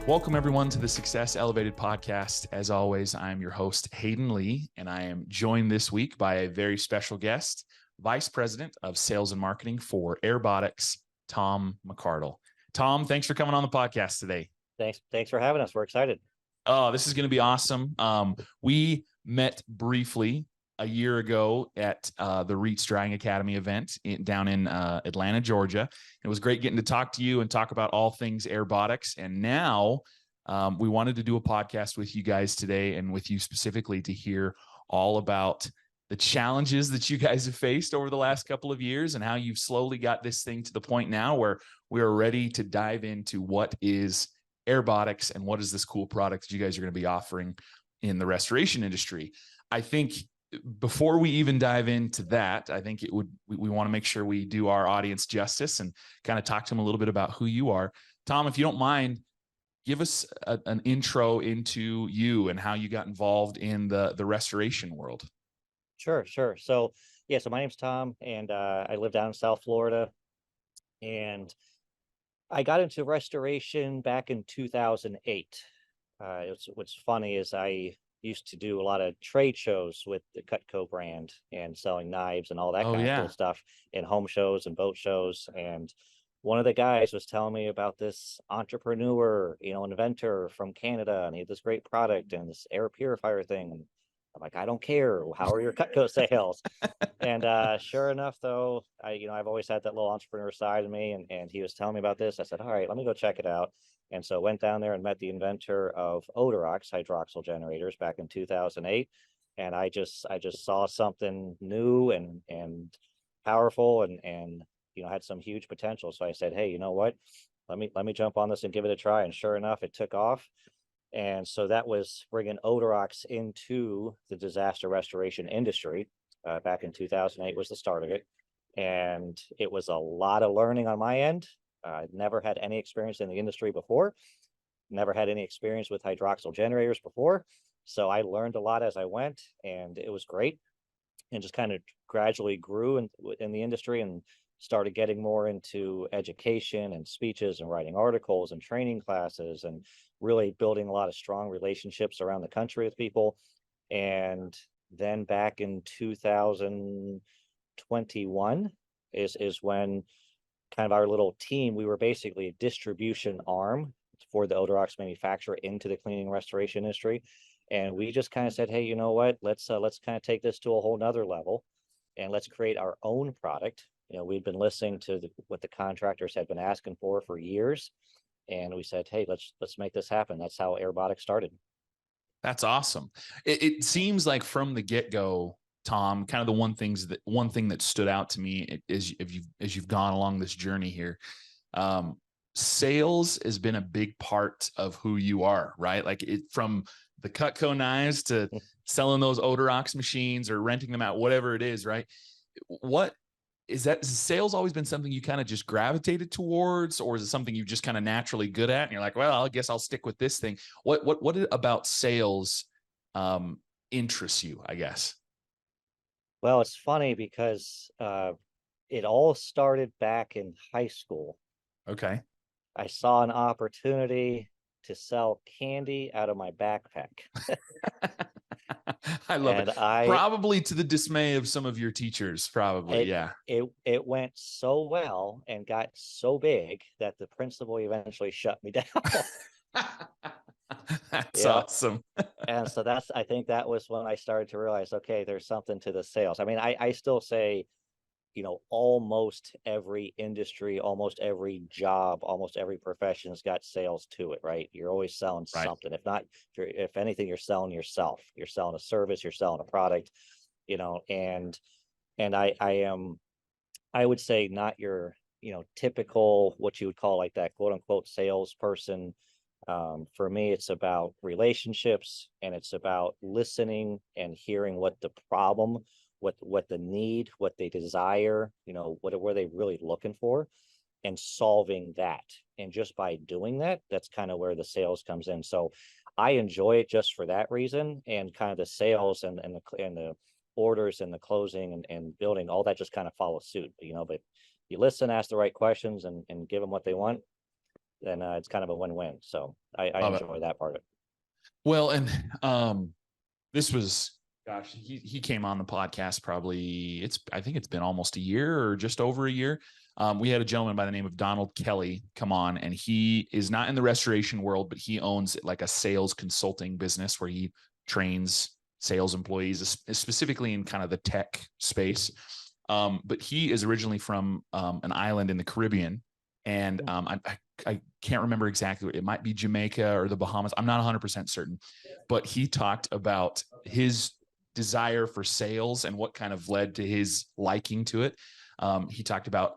Welcome, everyone, to the Success Elevated podcast. As always, I'm your host, Hayden Lee, and I am joined this week by a very special guest, Vice President of Sales and Marketing for Airbotx, Tom McArdle. Tom, thanks for coming on the podcast today. Thanks for having us. We're excited. Oh, this is going to be awesome. We met briefly a year ago at the REITs Drying Academy event down in Atlanta, Georgia. It was great getting to talk to you and talk about all things Airbotx. And now we wanted to do a podcast with you guys today and with you specifically to hear all about the challenges that you guys have faced over the last couple of years and how you've slowly got this thing to the point now where we are ready to dive into what is Airbotx and what is this cool product that you guys are going to be offering in the restoration industry. I think before we even dive into that, I think we want to make sure we do our audience justice and kind of talk to them a little bit about who you are. Tom, if you don't mind, give us an intro into you and how you got involved in the restoration world. Sure. So my name's Tom, and I live down in South Florida, and I got into restoration back in 2008. What's funny is I used to do a lot of trade shows with the Cutco brand and selling knives and all that kind of cool stuff in home shows and boat shows. And one of the guys was telling me about this entrepreneur, inventor from Canada, and he had this great product and this air purifier thing. And I'm like, I don't care. How are your Cutco sales? And sure enough, though, I've always had that little entrepreneur side of me, and he was telling me about this. I said, all right, let me go check it out. And so went down there and met the inventor of odorox hydroxyl generators back in 2008. And I just saw something new and powerful and had some huge potential. So I said, hey, you know what? Let me jump on this and give it a try. And sure enough, it took off. And so that was bringing odorox into the disaster restoration industry. Back in 2008 was the start of it. And it was a lot of learning on my end. I'd never had any experience in the industry before, never had any experience with hydroxyl generators before. So I learned a lot as I went, and it was great, and just kind of gradually grew in the industry and started getting more into education and speeches and writing articles and training classes and really building a lot of strong relationships around the country with people. And then back in 2021 is when kind of our little team, we were basically a distribution arm for the odorox manufacturer into the cleaning restoration industry. And we just kind of said, hey, you know what, let's kind of take this to a whole nother level and let's create our own product. We've been listening to what the contractors had been asking for years. And we said, hey, let's make this happen. That's how Airbotx started. That's awesome. It seems like from the get-go, Tom, kind of the one thing that stood out to me is as you've gone along this journey here, sales has been a big part of who you are, right? Like from the Cutco knives to selling those odorox machines or renting them out, whatever it is, right? What is that? Has sales always been something you kind of just gravitated towards, or is it something you're just kind of naturally good at? And you're like, well, I guess I'll stick with this thing. What about sales interests you, I guess? Well, it's funny because it all started back in high school. Okay. I saw an opportunity to sell candy out of my backpack. I love it. Probably to the dismay of some of your teachers, probably. It went so well and got so big that the principal eventually shut me down. That's awesome. And so I think that was when I started to realize, okay, there's something to the sales. I mean, I still say, almost every industry, almost every job, almost every profession's got sales to it, right? You're always selling something. If not, if anything, you're selling yourself. You're selling a service, you're selling a product, and I would say not your, typical, what you would call like that quote unquote salesperson. For me, it's about relationships, and it's about listening and hearing what the problem, what the need, what they desire, what were they really looking for, and solving that. And just by doing that, that's kind of where the sales comes in. So I enjoy it just for that reason, and kind of the sales and the orders and the closing and building, all that just kind of follows suit, but you listen, ask the right questions, and give them what they want. then it's kind of a win-win. So I Love it. enjoy that part of it. Well, and this was, gosh, he came on the podcast probably, I think it's been almost a year or just over a year. We had a gentleman by the name of Donald Kelly come on, and he is not in the restoration world, but he owns like a sales consulting business where he trains sales employees, specifically in kind of the tech space. But he is originally from an island in the Caribbean, and I can't remember exactly. It might be Jamaica or the Bahamas. I'm not 100% certain, but he talked about his desire for sales and what kind of led to his liking to it. He talked about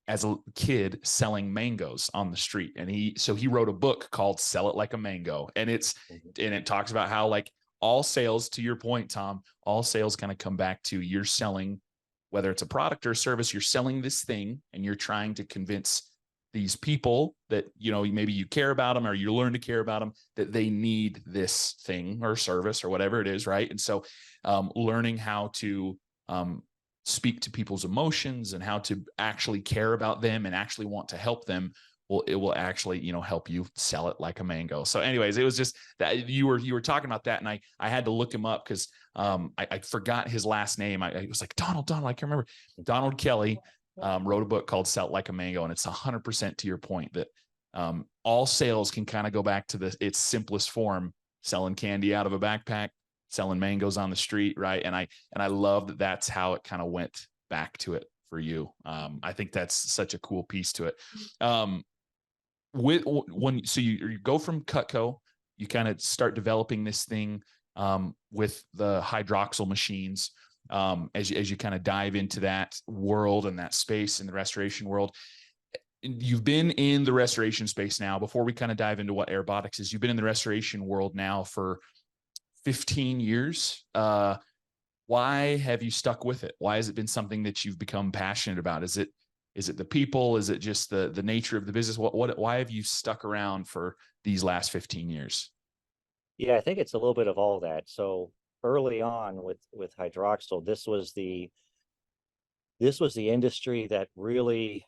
as a kid selling mangoes on the street, and he wrote a book called Sell It Like a Mango, and it talks about how, like, all sales, to your point, Tom, all sales kind of come back to you're selling, whether it's a product or a service, you're selling this thing and you're trying to convince these people that, you know, maybe you care about them or you learn to care about them, that they need this thing or service or whatever it is. Right. And so learning how to speak to people's emotions and how to actually care about them and actually want to help them, it will actually, you know, help you sell it like a mango. So anyways, it was just that you were talking about that, and I had to look him up because I forgot his last name. I was like, Donald, I can't remember. Donald Kelly wrote a book called Sell It Like a Mango, and it's 100% to your point that all sales can kind of go back to its simplest form: selling candy out of a backpack, selling mangoes on the street, right? And I love that that's how it kind of went back to it for you. I think that's such a cool piece to it. So you go from Cutco, you kind of start developing this thing with the hydroxyl machines. As you kind of dive into that world and that space in the restoration world, you've been in the restoration space now. Before we kind of dive into what Airbotx is, you've been in the restoration world now for 15 years. Why have you stuck with it? Why has it been something that you've become passionate about? Is it the people? Is it just the nature of the business? Why have you stuck around for these last 15 years? Yeah, I think it's a little bit of all that. So early on with hydroxyl, this was the industry that really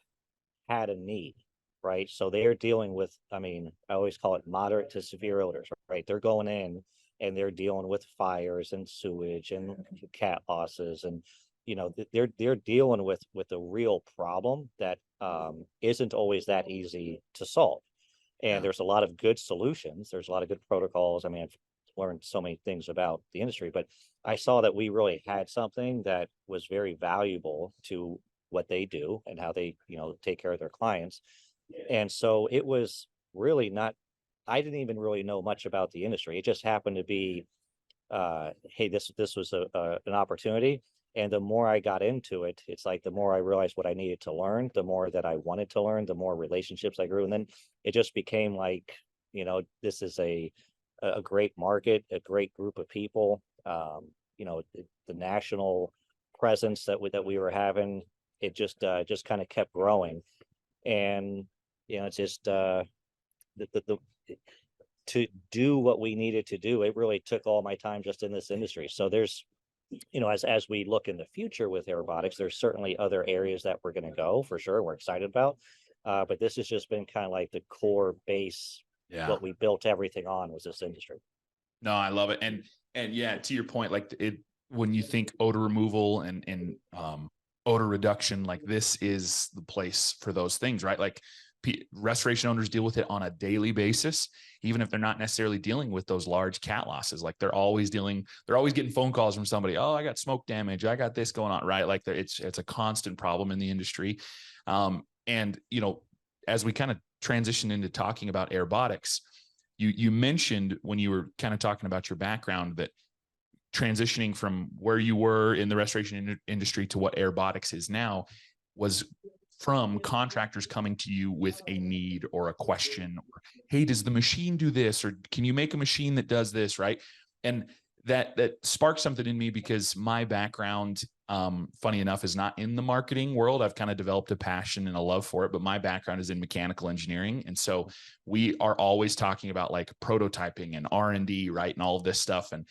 had a need, right? So they're dealing with, I mean, I always call it moderate to severe odors, right? They're going in and they're dealing with fires and sewage and cat losses, and you know, they're dealing with a real problem that isn't always that easy to solve. And there's a lot of good solutions. There's a lot of good protocols. I mean, I've learned so many things about the industry, but I saw that we really had something that was very valuable to what they do and how they, you know, take care of their clients. And so it was really not, I didn't even really know much about the industry. It just happened to be, hey, this was an opportunity. And the more I got into it, it's like the more I realized what I needed to learn, the more that I wanted to learn, the more relationships I grew. And then it just became like, you know, this is a great market, a great group of people. You know, the national presence that we were having, it just kind of kept growing. And, you know, it's just the to do what we needed to do, it really took all my time just in this industry. So there's, you know, as we look in the future with Airbotx, there's certainly other areas that we're going to go for sure. We're excited about, but this has just been kind of like the core base. Yeah. What we built everything on was this industry. No, I love it. And yeah, to your point, like when you think odor removal and odor reduction, like this is the place for those things, right? Like restoration owners deal with it on a daily basis, even if they're not necessarily dealing with those large cat losses. Like they're always getting phone calls from somebody. Oh, I got smoke damage. I got this going on, right? Like it's a constant problem in the industry. And you know, as we kind of transition into talking about Airbotx, you mentioned when you were kind of talking about your background that transitioning from where you were in the restoration industry to what Airbotx is now was from contractors coming to you with a need or a question, or, hey, does the machine do this? Or can you make a machine that does this? Right. And that sparked something in me because my background, funny enough, is not in the marketing world. I've kind of developed a passion and a love for it, but my background is in mechanical engineering. And so we are always talking about like prototyping and R&D, right? And all of this stuff. And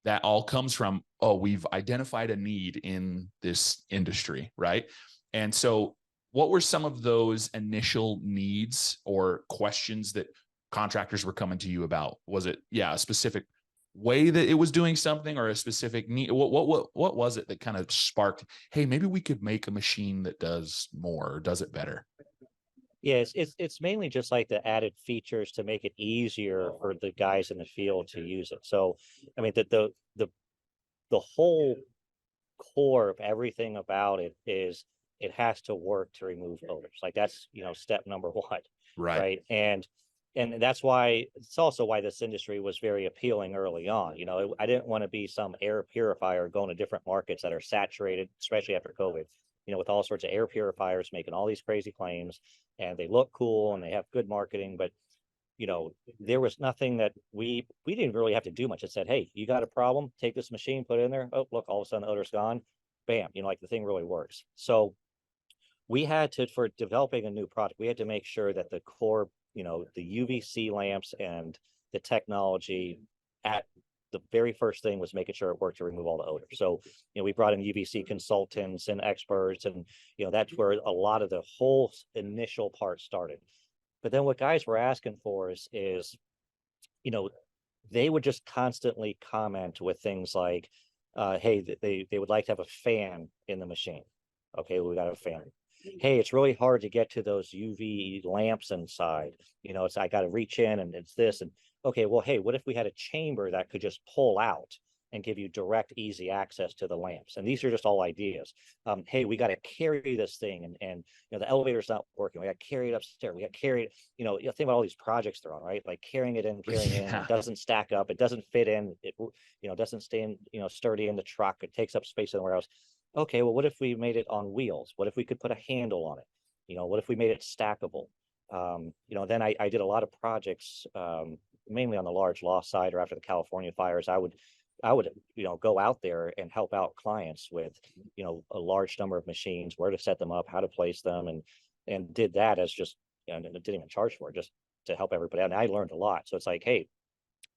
that all comes from, we've identified a need in this industry, right? And so what were some of those initial needs or questions that contractors were coming to you about? Was it, a specific way that it was doing something, or a specific need? What was it that kind of sparked, hey, maybe we could make a machine that does more or does it better? Yeah, it's mainly just like the added features to make it easier for the guys in the field to use it. So, I mean, the whole core of everything about it is it has to work to remove odors. Like that's, step number one, Right. right? And that's why it's also why this industry was very appealing early on. I didn't want to be some air purifier going to different markets that are saturated, especially after COVID, with all sorts of air purifiers making all these crazy claims, and they look cool and they have good marketing, but there was nothing that we didn't really have to do much. It said, hey, you got a problem, take this machine, put it in there. Oh, look, all of a sudden the odor's gone. Bam, like the thing really works. So we had to, for developing a new product, we had to make sure that the core, the UVC lamps and the technology at the very first thing was making sure it worked to remove all the odor. So, we brought in UVC consultants and experts, and, that's where a lot of the whole initial part started. But then what guys were asking for is, they would just constantly comment with things like, hey, they would like to have a fan in the machine. Okay, we got a fan. Hey, it's really hard to get to those UV lamps inside. It's I got to reach in and it's this. And okay, well, hey, what if we had a chamber that could just pull out and give you direct, easy access to the lamps? And these are just all ideas. Hey, we got to carry this thing, and the elevator's not working. We got to carry it upstairs. We got to carry it. Think about all these projects they're on, right? Like carrying it in, it doesn't stack up, it doesn't fit in, it doesn't stay in, sturdy in the truck. It takes up space in the warehouse. Okay, well, what if we made it on wheels? What if we could put a handle on it? What if we made it stackable? Then I did a lot of projects, mainly on the large loss side, or after the California fires. I would go out there and help out clients with a large number of machines, where to set them up, how to place them, and did that as just, and didn't even charge for it, just to help everybody out. And I learned a lot. So it's like, hey,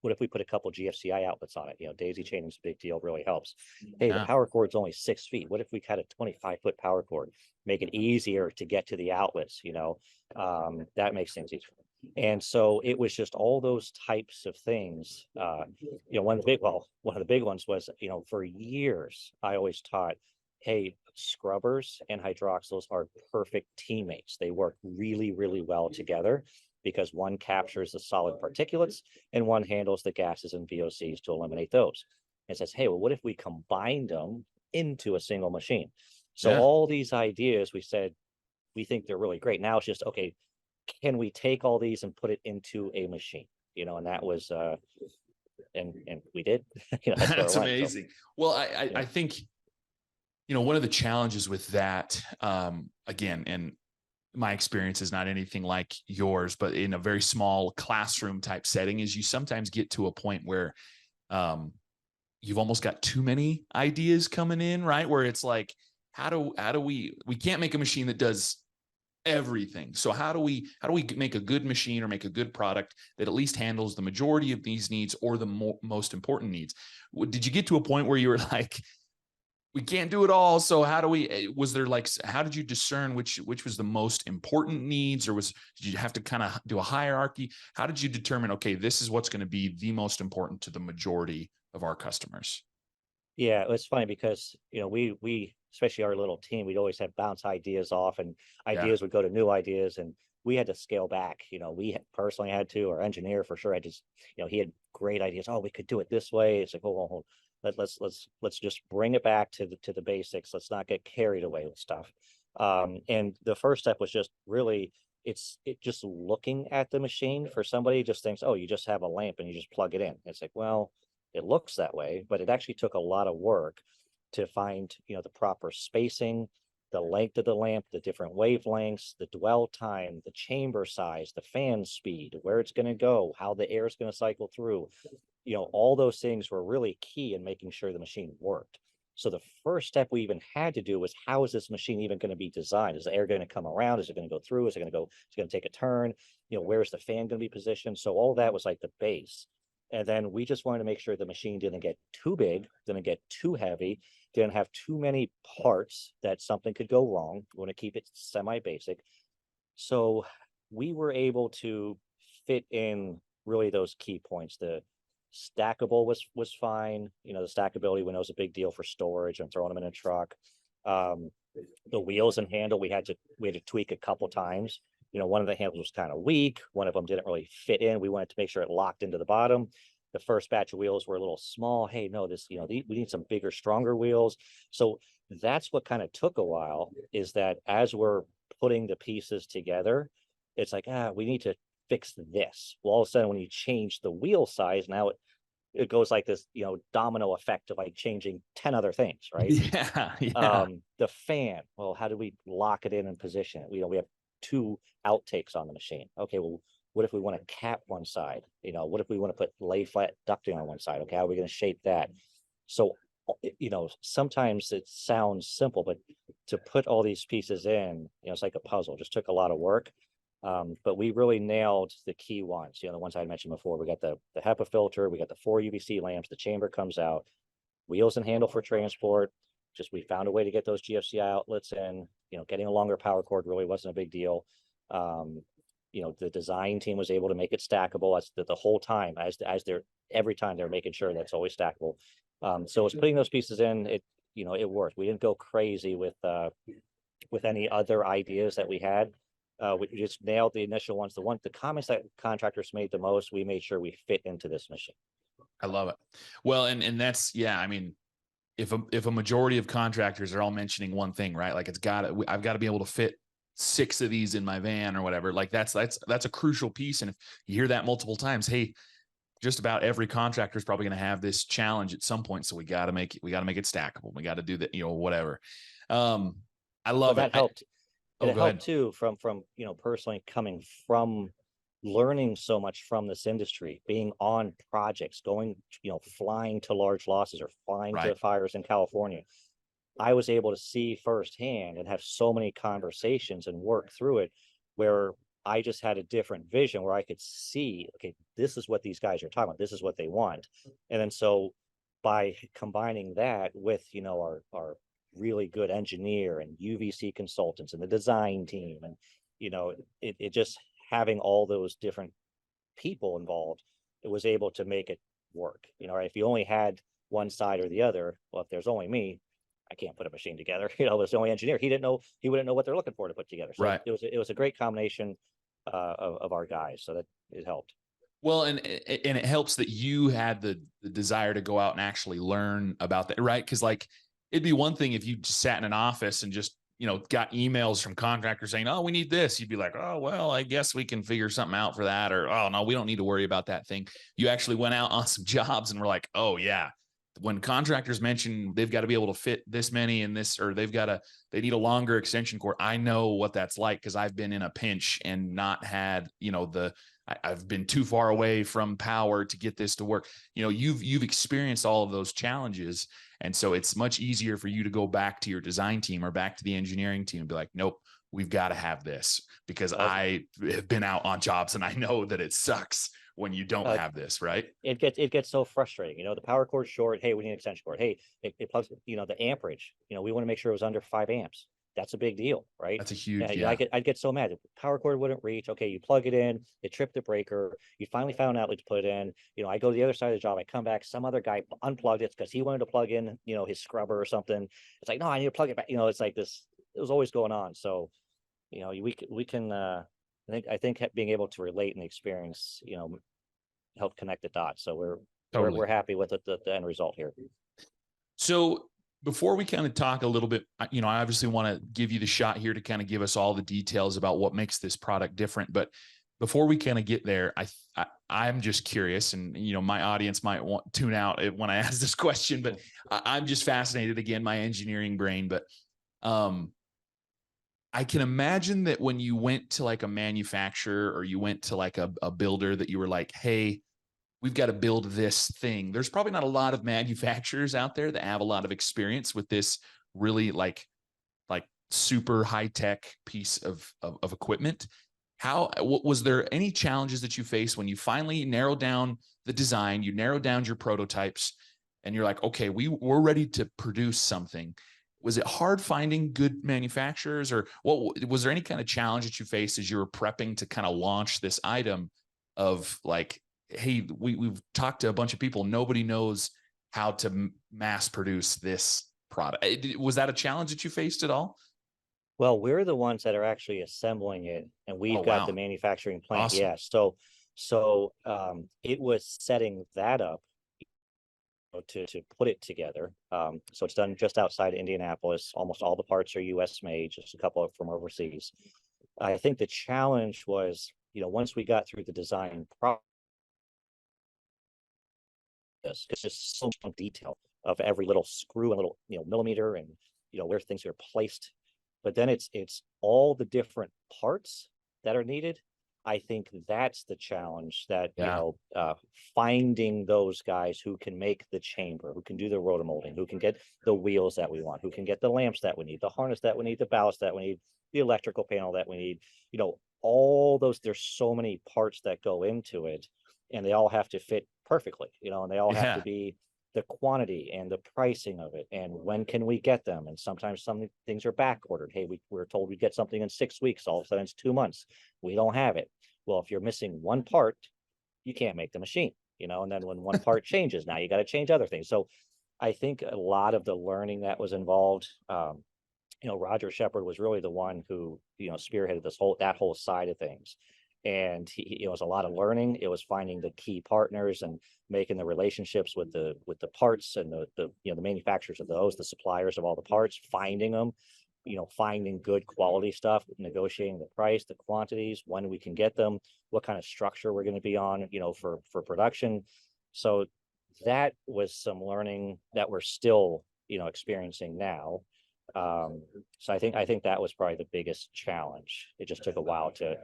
what if we put a couple GFCI outlets on it? Daisy chaining is a big deal, really helps. Hey, the power cord's only 6 feet. What if we had a 25-foot power cord? Make it easier to get to the outlets, that makes things easier. And so it was just all those types of things. One of the big ones was, for years, I always taught, hey, scrubbers and hydroxyls are perfect teammates. They work really, really well together, because one captures the solid particulates and one handles the gases and VOCs to eliminate those. And says, hey, well, what if we combined them into a single machine? So all these ideas, we said, we think they're really great. Now it's just, okay, can we take all these and put it into a machine? And that was, and we did. That's amazing. So, well, I think, one of the challenges with that, again, and my experience is not anything like yours, but in a very small classroom type setting, is you sometimes get to a point where you've almost got too many ideas coming in, right? Where it's like, how do we can't make a machine that does everything. So how do we make a good machine or make a good product that at least handles the majority of these needs, or the most important needs? Did you get to a point where you were like, we can't do it all, so how did you discern which was the most important needs, or did you have to kind of do a hierarchy? How did you determine, okay, this is what's going to be the most important to the majority of our customers? Yeah, it was funny because, we especially our little team, we'd always have bounce ideas off, and ideas would go to new ideas, and we had to scale back. We personally had to, our engineer for sure had to, he had great ideas. Oh, we could do it this way. It's like, hold. Let's just bring it back to the basics. Let's not get carried away with stuff. And the first step was just really, it just looking at the machine. For somebody just thinks, oh, you just have a lamp and you just plug it in. It's like, well, it looks that way, but it actually took a lot of work to find, the proper spacing, the length of the lamp, the different wavelengths, the dwell time, the chamber size, the fan speed, where it's going to go, how the air is going to cycle through. All those things were really key in making sure the machine worked. So the first step we even had to do was, how is this machine even going to be designed? Is the air going to come around? Is it going to go through? Is it going to take a turn? Where's the fan going to be positioned? So all that was like the base. And then we just wanted to make sure the machine didn't get too big, didn't get too heavy, didn't have too many parts that something could go wrong. We want to keep it semi-basic. So we were able to fit in really those key points. The stackable was fine. You know, the stackability we know is a big deal for storage and throwing them in a truck. Um, the wheels and handle we had to tweak a couple times. You know, one of the handles was kind of weak. One of them didn't really fit in. We wanted to make sure it locked into the bottom. The first batch of wheels were a little small. Hey, no, this, you know, we need some bigger, stronger wheels. So that's what kind of took a while, is that as we're putting the pieces together, it's like, we need to fix this. Well, all of a sudden, when you change the wheel size, now it goes like this, you know, domino effect of like changing 10 other things, right? Yeah, yeah. The fan, well, how do we lock it in and position it? You know, we have two outtakes on the machine. Okay, well, what if we want to cap one side? You know, what if we want to put lay flat ducting on one side? Okay, how are we going to shape that? So, you know, sometimes it sounds simple, but to put all these pieces in, you know, it's like a puzzle. It just took a lot of work. But we really nailed the key ones. You know, the ones I mentioned before. We got the HEPA filter, we got the 4 UVC lamps, the chamber comes out, wheels and handle for transport. Just we found a way to get those GFCI outlets in. You know, getting a longer power cord really wasn't a big deal. You know, the design team was able to make it stackable as the whole time, as they're every time they're making sure that's always stackable. So it's putting those pieces in. It, you know, it worked. We didn't go crazy with any other ideas that we had. We just nailed the initial ones. The comments that contractors made the most, we made sure we fit into this machine. I love it. Well, and that's, yeah, I mean, if a majority of contractors are all mentioning one thing, right? Like I've got to be able to fit 6 of these in my van or whatever. Like that's a crucial piece. And if you hear that multiple times, hey, just about every contractor is probably going to have this challenge at some point. So we got to make it stackable. We got to do that, you know, whatever. I love But it. that helped. And Oh, it go ahead. helped too from you know, personally coming from learning so much from this industry, being on projects, going, you know, flying to large losses or flying Right. to fires in California. I was able to see firsthand and have so many conversations and work through it, where I just had a different vision where I could see, okay, this is what these guys are talking about. This is what they want. And then so by combining that with, you know, our really good engineer and UVC consultants and the design team, and, you know, it just having all those different people involved, it was able to make it work. You know, right? If you only had one side or the other, well, if there's only me, I can't put a machine together. You know, as the only engineer, he wouldn't know what they're looking for to put together. So Right. it was a great combination of our guys. So that it helped. Well, and it helps that you had the desire to go out and actually learn about that, right? Because like it'd be one thing if you just sat in an office and just, you know, got emails from contractors saying, "Oh, we need this." You'd be like, "Oh, well, I guess we can figure something out for that," or "Oh, no, we don't need to worry about that thing." You actually went out on some jobs and were like, "Oh yeah." When contractors mention they've got to be able to fit this many in this, or they need a longer extension cord, I know what that's like because I've been in a pinch and not had, you know, I've been too far away from power to get this to work. You know, you've experienced all of those challenges. And so it's much easier for you to go back to your design team or back to the engineering team and be like, nope, we've got to have this, because I have been out on jobs and I know that it sucks when you don't have this, right? It gets so frustrating. You know, the power cord's short. Hey, we need an extension cord. Hey, it plugs. You know, the amperage. You know, we want to make sure it was under 5 amps. That's a big deal, right? That's a huge, You know, yeah. I'd get so mad. The power cord wouldn't reach. Okay, you plug it in, it tripped the breaker. You finally found an outlet to put it in. You know, I go to the other side of the job. I come back. Some other guy unplugged it because he wanted to plug in, you know, his scrubber or something. It's like, no, I need to plug it back. You know, it's like this. It was always going on. So, you know, we can. I think being able to relate and experience, you know, help connect the dots. So Totally. we're happy with the end result here. So before we kind of talk a little bit, you know, I obviously want to give you the shot here to kind of give us all the details about what makes this product different. But before we kind of get there, I'm just curious, and you know, my audience might want to tune out when I ask this question, but I'm just fascinated, again, my engineering brain. But I can imagine that when you went to like a manufacturer or you went to like a builder, that you were like, hey, we've got to build this thing. There's probably not a lot of manufacturers out there that have a lot of experience with this really like super high tech piece of equipment. Was there any challenges that you faced when you finally narrowed down the design, you narrowed down your prototypes, and you're like, okay, we're ready to produce something? Was it hard finding good manufacturers, or what was there any kind of challenge that you faced as you were prepping to kind of launch this item of like, hey, we've talked to a bunch of people, nobody knows how to mass produce this product? Was that a challenge that you faced at all? Well, we're the ones that are actually assembling it, and Oh, we've got the wow. manufacturing plant. Awesome. Yeah. It was setting that up to put it together. So it's done just outside Indianapolis. Almost all the parts are U.S. made, just a couple from overseas. I think the challenge was, once we got through the design process, because there's so much detail of every little screw and little, millimeter, and where things are placed. But then it's all the different parts that are needed. I think that's the challenge, that Yeah. finding those guys who can make the chamber, who can do the rotomolding, who can get the wheels that we want, who can get the lamps that we need, the harness that we need, the ballast that we need, the electrical panel that we need, all those. There's so many parts that go into it, and they all have to fit perfectly, and they all have to Yeah. be the quantity and the pricing of it, and when can we get them. And sometimes some things are back ordered. Hey, we're told we get something in 6 weeks, all of a sudden it's 2 months, we don't have it. Well, if you're missing one part, you can't make the machine, and then when one part changes, now you got to change other things. So I think a lot of the learning that was involved, Roger Shepard was really the one who, spearheaded that whole side of things. And it was a lot of learning. It was finding the key partners and making the relationships with the parts and the manufacturers of those, the suppliers of all the parts, finding them, finding good quality stuff, negotiating the price, the quantities, when we can get them, what kind of structure we're going to be on, for production. So that was some learning that we're still, experiencing now. So I think that was probably the biggest challenge. It just took a while to,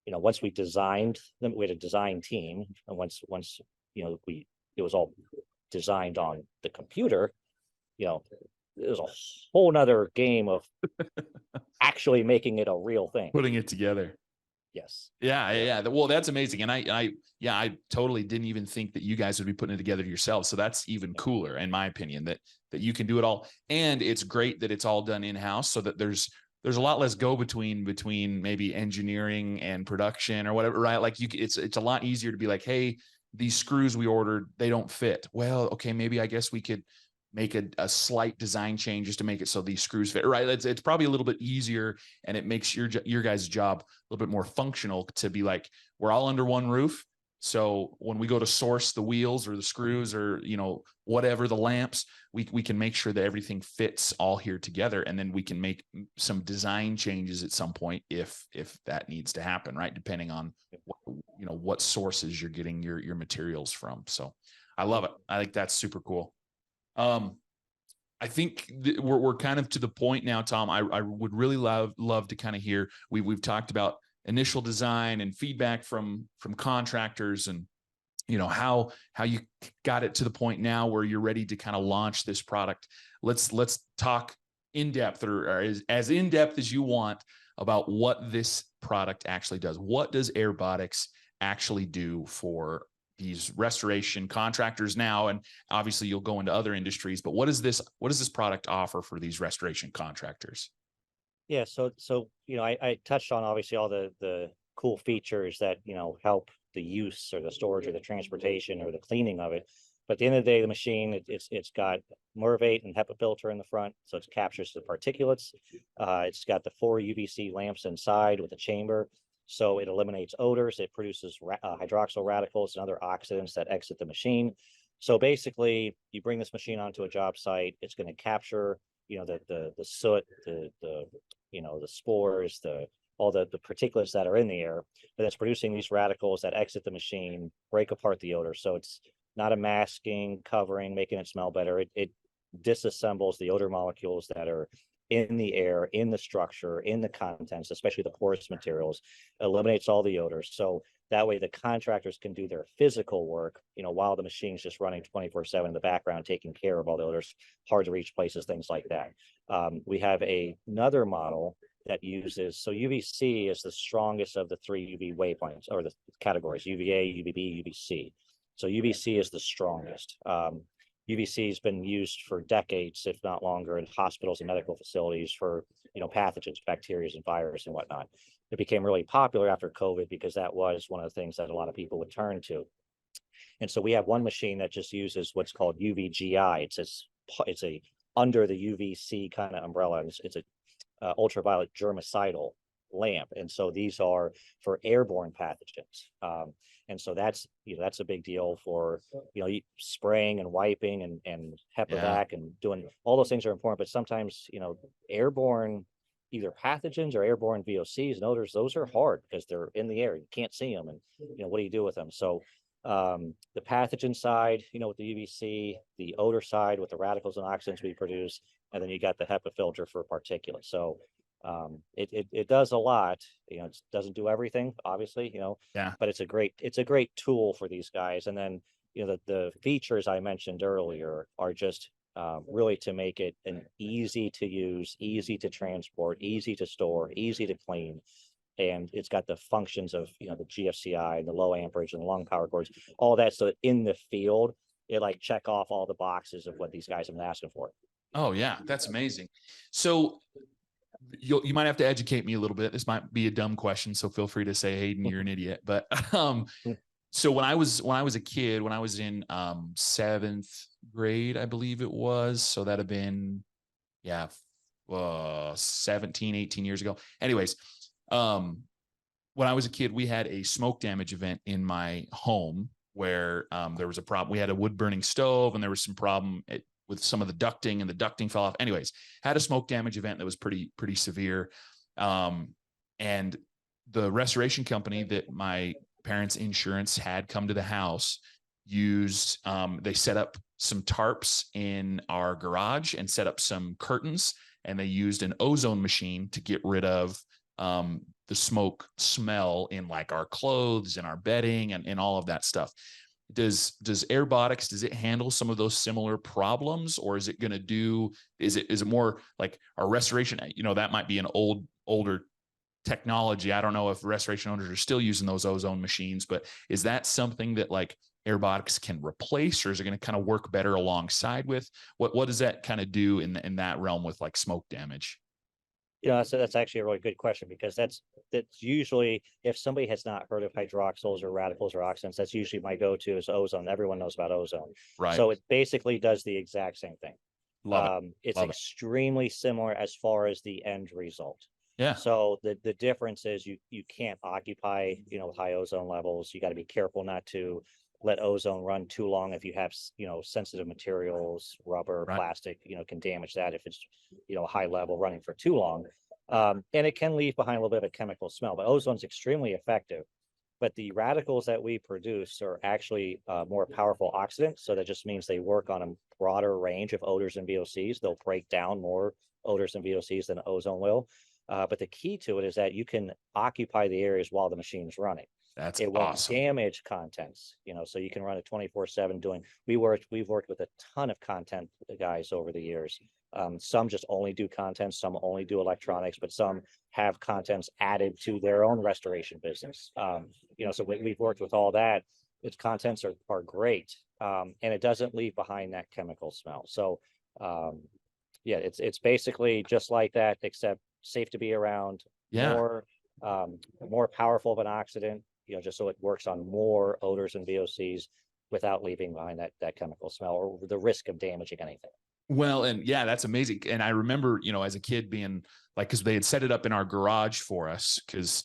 once we designed them, we had a design team, and once it was all designed on the computer, it was a whole nother game of actually making it a real thing. Putting it together. Yes. Yeah, yeah. Well, that's amazing. And I totally didn't even think that you guys would be putting it together yourselves. So that's even cooler, in my opinion, that you can do it all. And it's great that it's all done in-house, so that there's a lot less go between maybe engineering and production or whatever, right? Like it's a lot easier to be like, hey, these screws we ordered, they don't fit. Well, okay, maybe I guess we could make a slight design change just to make it so these screws fit, right? It's probably a little bit easier, and it makes your guys' job a little bit more functional to be like, we're all under one roof. So when we go to source the wheels or the screws or, whatever, the lamps, we can make sure that everything fits all here together. And then we can make some design changes at some point if that needs to happen, right? Depending on what sources you're getting your materials from. So I love it. I think that's super cool. I think we're kind of to the point now, Tom. I would really love to kind of hear. We've talked about initial design and feedback from contractors, and how you got it to the point now where you're ready to kind of launch this product. Let's talk in depth, or as in depth as you want, about what this product actually does. What does Airbotx actually do for these restoration contractors now? And obviously you'll go into other industries, but what does this product offer for these restoration contractors? Yeah. So I touched on obviously all the cool features that, help the use or the storage or the transportation or the cleaning of it. But at the end of the day, the machine, it's got Mervate and HEPA filter in the front, so it captures the particulates. It's got the 4 UVC lamps inside with a chamber, so it eliminates odors. It produces hydroxyl radicals and other oxidants that exit the machine. So basically, you bring this machine onto a job site, it's going to capture, the soot, the spores, all the particulates that are in the air, but it's producing these radicals that exit the machine, break apart the odor. So it's not a masking, covering, making it smell better. It disassembles the odor molecules that are in the air, in the structure, in the contents, especially the porous materials, eliminates all the odors. So that way the contractors can do their physical work, while the machine's just running 24/7 in the background, taking care of all the odors, hard to reach places, things like that. We have another model that uses, so UVC is the strongest of the three UV waypoints or the categories, UVA, UVB, UVC. So UVC is the strongest. UVC has been used for decades, if not longer, in hospitals and medical facilities for, pathogens, bacteria and virus and whatnot. It became really popular after COVID because that was one of the things that a lot of people would turn to. And so we have one machine that just uses what's called UVGI. It's a under the UVC kind of umbrella. It's a ultraviolet germicidal lamp, and so these are for airborne pathogens. And so that's a big deal for spraying and wiping and HEPA-vac and doing all those things are important. But sometimes airborne either pathogens or airborne VOCs and odors, those are hard because they're in the air. You can't see them, and what do you do with them? So the pathogen side, with the UVC, the odor side with the radicals and oxidants we produce, and then you got the HEPA filter for particulates. So it does a lot. It doesn't do everything, obviously, but it's a great tool for these guys. And then the features I mentioned earlier are just really to make it an easy to use, easy to transport, easy to store, easy to clean. And it's got the functions of the GFCI and the low amperage and the long power cords, all that. So in the field, it like check off all the boxes of what these guys have been asking for. Oh yeah, that's amazing. So you might have to educate me a little bit. This might be a dumb question, so feel free to say, Hayden, you're an idiot. But so when I was a kid, when I was in 7th grade, I believe it was. So that'd have been 17, 18 years ago. Anyways. When I was a kid, we had a smoke damage event in my home where there was a problem. We had a wood burning stove and there was some problem with some of the ducting, and the ducting fell off. Anyways, had a smoke damage event that was pretty severe. And the restoration company that my parents' insurance had come to the house used, they set up some tarps in our garage and set up some curtains, and they used an ozone machine to get rid of the smoke smell in like our clothes and our bedding and all of that stuff. Does Airbotx, does it handle some of those similar problems, or is it going to do, is it more like our restoration, that might be an older technology. I don't know if restoration owners are still using those ozone machines, but is that something that like Airbotx can replace, or is it going to kind of work better alongside with? What does that kind of do in that realm with like smoke damage? So that's actually a really good question, because that's usually, if somebody has not heard of hydroxyls or radicals or oxidants, that's usually my go-to is ozone. Everyone knows about ozone. Right. So it basically does the exact same thing. Love it. It's Love extremely similar as far as the end result. Yeah. So the difference is you can't occupy, with high ozone levels. You got to be careful not to let ozone run too long. If you have, sensitive materials, rubber, Right. plastic, can damage that if it's, a high level running for too long. And it can leave behind a little bit of a chemical smell, but ozone's extremely effective. But the radicals that we produce are actually more powerful oxidants. So that just means they work on a broader range of odors and VOCs. They'll break down more odors and VOCs than ozone will. But the key to it is that you can occupy the areas while the machine's running. That's it won't awesome. damage contents, so you can run it 24/7 doing, we've worked with a ton of content guys over the years. Some just only do content, some only do electronics, but some have contents added to their own restoration business. So we've worked with all that. Its contents are great. And it doesn't leave behind that chemical smell. So it's basically just like that, except safe to be around, more powerful of an oxidant, just so it works on more odors and VOCs without leaving behind that chemical smell or the risk of damaging anything. Well, and that's amazing. And I remember, as a kid being like, because they had set it up in our garage for us, because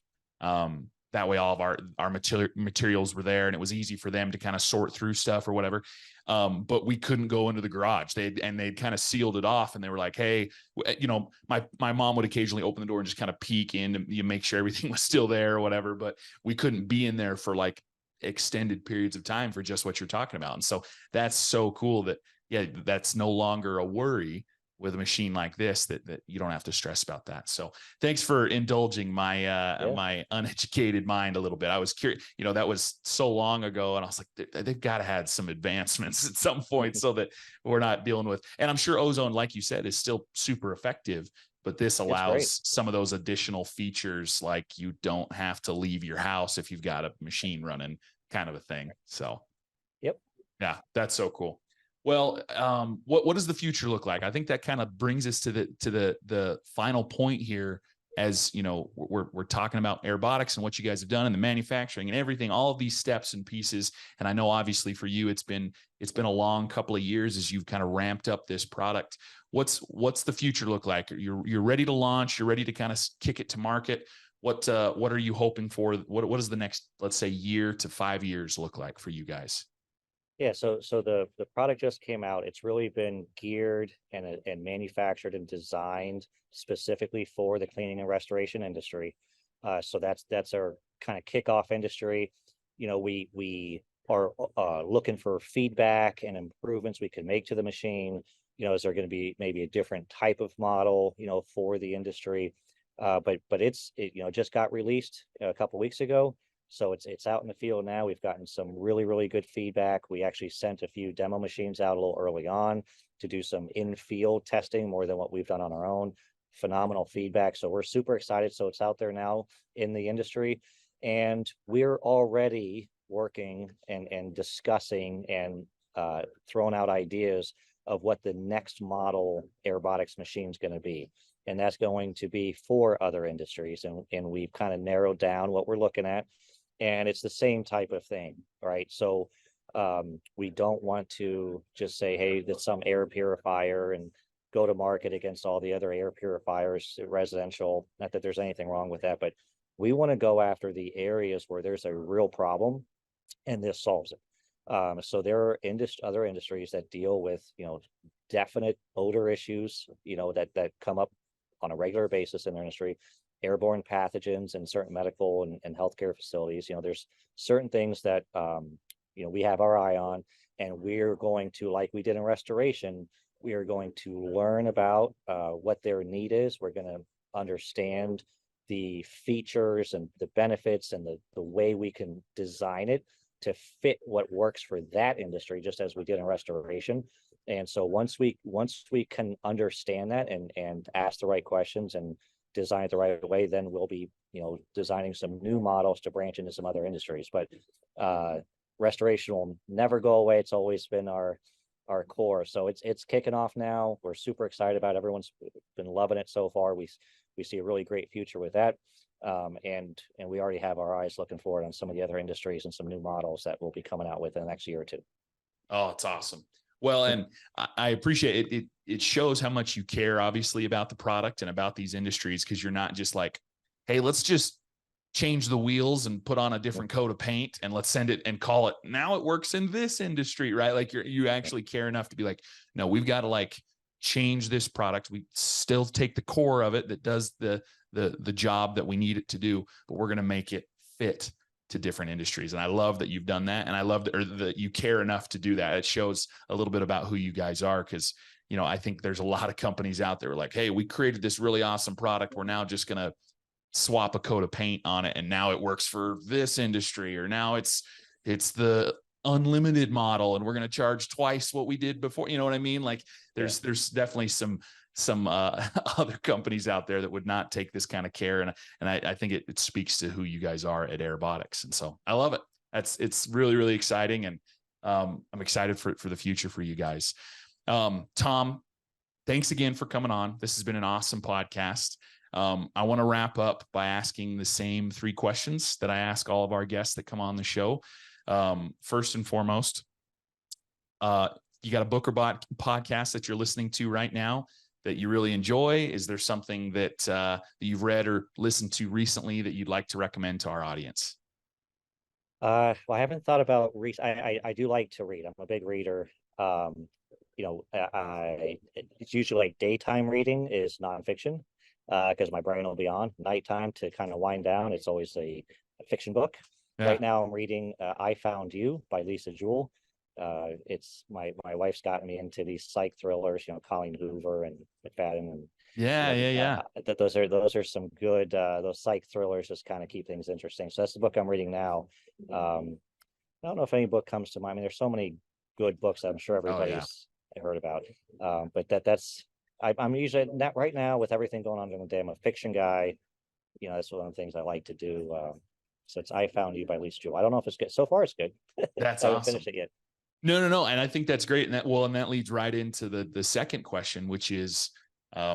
that way all of our materials were there and it was easy for them to kind of sort through stuff or whatever. But we couldn't go into the garage. They'd kind of sealed it off, and they were like, hey, my mom would occasionally open the door and just kind of peek in to make sure everything was still there or whatever, but we couldn't be in there for like extended periods of time for just what you're talking about. And so that's so cool that, that's no longer a worry with a machine like this, that you don't have to stress about that. So thanks for indulging my my uneducated mind a little bit. I was curious, that was so long ago, and I was like, they've got to have some advancements at some point so that we're not dealing with, and I'm sure ozone, like you said, is still super effective, but this It's great. allows some of those additional features, like you don't have to leave your house if you've got a machine running, kind of a thing. So Yep. yeah, that's so cool. Well, what does the future look like? I think that kind of brings us to the final point here. As you know, we're talking about Airbotx and what you guys have done and the manufacturing and everything, all of these steps and pieces. And I know obviously for you, it's been a long couple of years as you've kind of ramped up this product. What's the future look like? You're ready to launch. You're ready to kind of kick it to market. What are you hoping for? What does the next, let's say, year to 5 years look like for you guys? Yeah, so the product just came out. It's really been geared and manufactured and designed specifically for the cleaning and restoration industry. So that's our kind of kickoff industry. You know, we are looking for feedback and improvements we can make to the machine. You know, is there going to be maybe a different type of model, you know, for the industry? But it you know, just got released a couple weeks ago. So it's out in the field now. We've gotten some really good feedback. We actually sent a few demo machines out a little early on to do some in-field testing more than what we've done on our own. Phenomenal feedback. So we're super excited. So it's out there now in the industry. And we're already working and discussing and throwing out ideas of what the next model Airbotx machine is going to be. And that's going to be for other industries. And we've kind of narrowed down what we're looking at. And it's the same type of thing, right? So we don't want to just say, hey, that's some air purifier and go to market against all the other air purifiers, residential. Not that there's anything wrong with that, but we want to go after the areas where there's a real problem, and this solves it. So there are other industries that deal with, you know, definite odor issues, you know, that come up on a regular basis in their industry. Airborne pathogens in certain medical and healthcare facilities. You know, there's certain things that, you know, we have our eye on, and we're going to, like we did in restoration, we are going to learn about what their need is. We're going to understand the features and the benefits and the way we can design it to fit what works for that industry, just as we did in restoration. And so once we can understand that and ask the right questions and design it the right way, then we'll be, you know, designing some new models to branch into some other industries. But restoration will never go away. It's always been our core. So it's kicking off now. We're super excited about it. Everyone's been loving it so far. We see a really great future with that. And we already have our eyes looking forward on some of the other industries and some new models that we'll be coming out with in the next year or two. Oh, it's awesome. Well, and I appreciate it. It shows how much you care, obviously, about the product and about these industries, because you're not just like, hey, let's just change the wheels and put on a different coat of paint and let's send it and call it, now it works in this industry, right? Like you actually care enough to be like, no, we've got to like change this product. We still take the core of it that does the job that we need it to do, but we're going to make it fit to different industries. And I love that you've done that. And I love that you care enough to do that. It shows a little bit about who you guys are. Cause you know, I think there's a lot of companies out there like, hey, we created this really awesome product. We're now just going to swap a coat of paint on it, and now it works for this industry, or now it's the unlimited model and we're going to charge twice what we did before. You know what I mean? Like there's definitely some other companies out there that would not take this kind of care. And I think it speaks to who you guys are at Airbotx. And so I love it. It's really, really exciting. And I'm excited for the future for you guys. Tom, thanks again for coming on. This has been an awesome podcast. I want to wrap up by asking the same 3 questions that I ask all of our guests that come on the show. First and foremost, you got a book or podcast that you're listening to right now that you really enjoy? Is there something that you've read or listened to recently that you'd like to recommend to our audience? Well, I haven't thought about I do like to read. I'm a big reader. You know, it's usually like daytime reading is nonfiction, because my brain will be on. Nighttime, to kind of wind down, it's always a fiction book. Yeah. Right now I'm reading I Found You by Lisa Jewell. It's my wife's gotten me into these psych thrillers, you know, Colleen Hoover and McFadden, and Yeah. those are some good those psych thrillers just kind of keep things interesting. So that's the book I'm reading now. I don't know if any book comes to mind. I mean, there's so many good books that I'm sure everybody's heard about. But that's I'm usually not right now with everything going on during the day. I'm a fiction guy. That's one of the things I like to do. Since I Found You by Lisa Jewell. I don't know if it's good. So far, it's good. That's I haven't awesome. finished it yet. No. And I think that's great. And that leads right into the second question, which is,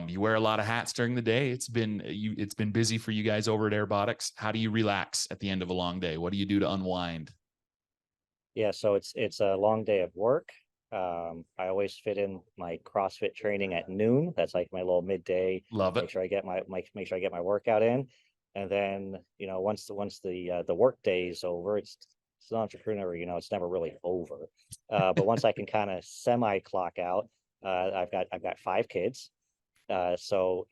you wear a lot of hats during the day. It's been busy for you guys over at Airbotx. How do you relax at the end of a long day? What do you do to unwind? Yeah, so it's a long day of work. I always fit in my CrossFit training at noon. That's like my little midday. Love it. Make sure I get my workout in, and then once the work day is over, it's an entrepreneur. It's never really over. But once I can kind of semi clock out, I've got 5 kids. So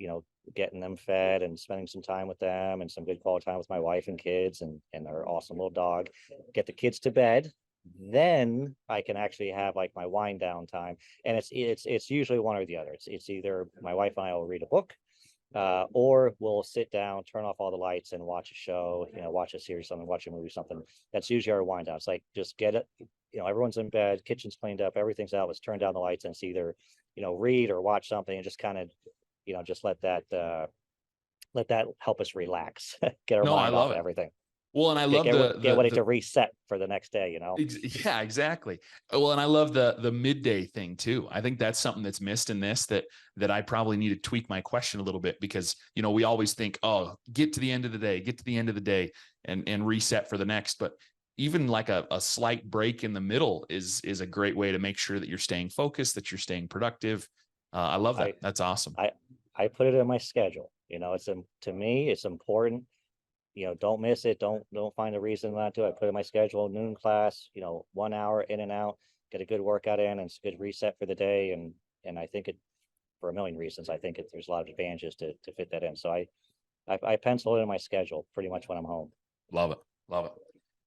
getting them fed and spending some time with them and some good quality time with my wife and kids and their awesome little dog. Get the kids to bed, then I can actually have like my wind down time. And it's usually one or the other. It's either my wife and I will read a book, or we'll sit down, turn off all the lights and watch a show, watch a series, something, watch a movie, something. That's usually our wind down. It's like, just get it, everyone's in bed, kitchen's cleaned up, everything's out, let's turn down the lights, and it's either read or watch something, and just kind of just let that help us relax. Get our mind off of everything. Well, and I love get ready to reset for the next day, Yeah, exactly. Well, and I love the midday thing too. I think that's something that's missed in this that I probably need to tweak my question a little bit, because we always think, oh, get to the end of the day and reset for the next. But even like a slight break in the middle is a great way to make sure that you're staying focused, that you're staying productive. I love that. That's awesome. I put it in my schedule. To me, it's important. Don't miss it. Don't find a reason not to. I put in my schedule, noon class, 1 hour in and out, get a good workout in, and it's a good reset for the day. And I think for a million reasons, I think there's a lot of advantages to fit that in. So I pencil it in my schedule pretty much when I'm home. Love it.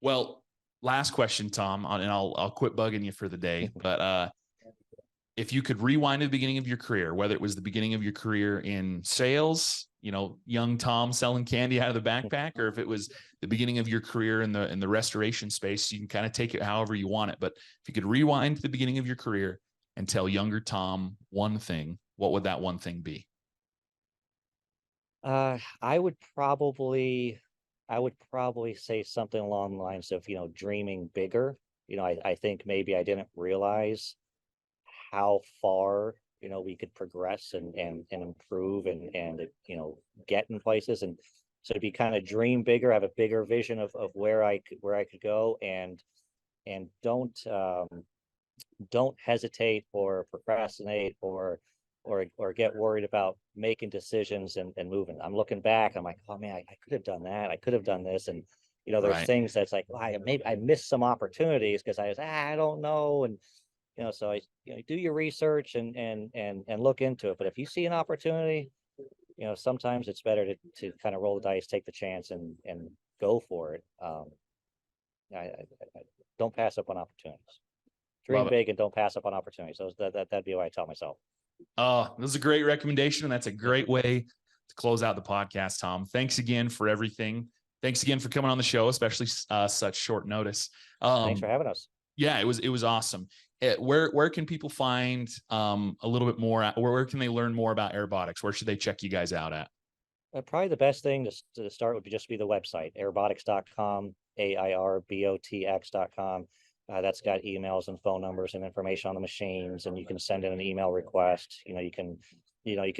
Well, last question, Tom, and I'll quit bugging you for the day, but if you could rewind to the beginning of your career, whether it was the beginning of your career in sales, young Tom selling candy out of the backpack, or if it was the beginning of your career in the restoration space, you can kind of take it however you want it. But if you could rewind to the beginning of your career and tell younger Tom one thing, what would that one thing be? I would probably say something along the lines of, dreaming bigger. I think maybe I didn't realize how far we could progress and improve and get in places. And so to be kind of dream bigger, have a bigger vision of where I could go, and don't hesitate or procrastinate or get worried about making decisions and moving. I'm looking back, I'm like, oh man, I could have done that, I could have done this. And there's things that's like, maybe I missed some opportunities because I was I don't know. And so I do your research and look into it. But if you see an opportunity, sometimes it's better to kind of roll the dice, take the chance, and go for it. I don't pass up on opportunities. Dream big and don't pass up on opportunities. So that'd be what I tell myself. Oh, this is a great recommendation, and that's a great way to close out the podcast, Tom. Thanks again for everything. Thanks again for coming on the show, especially such short notice. Thanks for having us. Yeah, it was awesome. Where can people find a little bit more? Where can they learn more about Airbotx? Where should they check you guys out at? Probably the best thing to start would just be the website, airbotx.com, airbotx.com. That's got emails and phone numbers and information on the machines, and you can send in an email request. You can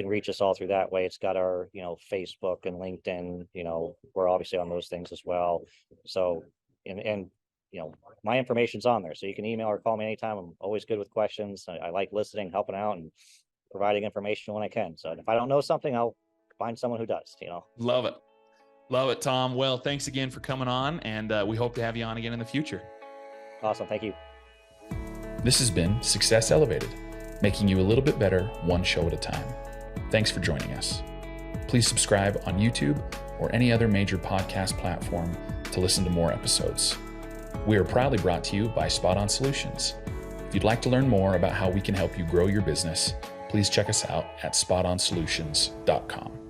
reach us all through that way. It's got our Facebook and LinkedIn. We're obviously on those things as well. So and my information's on there, so you can email or call me anytime. I'm always good with questions. I like listening, helping out, and providing information when I can. So if I don't know something, I'll find someone who does. Love it, Tom. Well, thanks again for coming on, and we hope to have you on again in the future. Awesome. Thank you. This has been Success Elevated, making you a little bit better one show at a time. Thanks for joining us. Please subscribe on YouTube or any other major podcast platform to listen to more episodes. We are proudly brought to you by Spot On Solutions. If you'd like to learn more about how we can help you grow your business, please check us out at spotonsolutions.com.